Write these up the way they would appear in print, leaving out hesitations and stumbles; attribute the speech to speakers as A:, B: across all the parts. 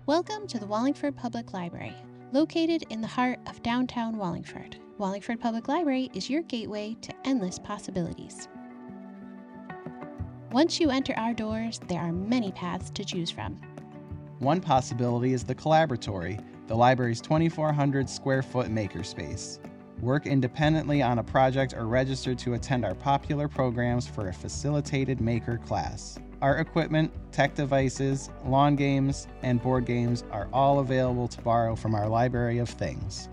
A: Welcome to the Wallingford Public Library, located in the heart of downtown Wallingford. Wallingford Public Library is your gateway to endless possibilities. Once you enter our doors, there are many paths to choose from.
B: One possibility is the Collaboratory, the library's 2,400 square foot makerspace. Work independently on a project or register to attend our popular programs for a facilitated maker class. Art equipment, tech devices, lawn games, and board games are all available to borrow from our library of things.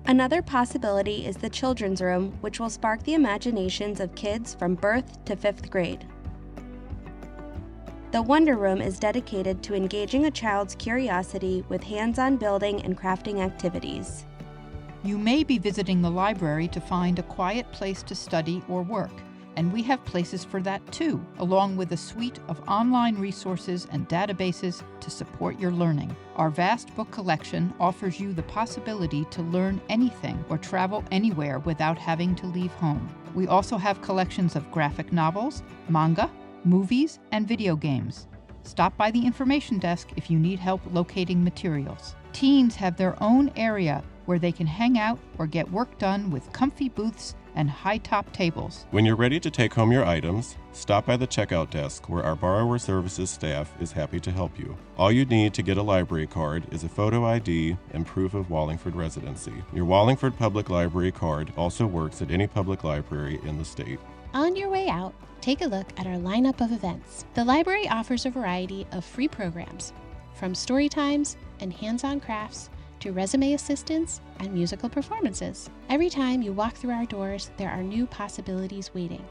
C: Another possibility is the Children's Room, which will spark the imaginations of kids from birth to 5th grade. The Wonder Room is dedicated to engaging a child's curiosity with hands-on building and crafting activities.
D: You may be visiting the library to find a quiet place to study or work, and we have places for that too, along with a suite of online resources and databases to support your learning. Our vast book collection offers you the possibility to learn anything or travel anywhere without having to leave home. We also have collections of graphic novels, manga, movies, and video games. Stop by the information desk if you need help locating materials. Teens have their own area where they can hang out or get work done with comfy booths and high-top tables.
E: When you're ready to take home your items, stop by the checkout desk where our borrower services staff is happy to help you. All you need to get a library card is a photo ID and proof of Wallingford residency. Your Wallingford Public Library card also works at any public library in the state.
A: On your way out, take a look at our lineup of events. The library offers a variety of free programs, from story times and hands-on crafts to resume assistance and musical performances. Every time you walk through our doors, there are new possibilities waiting.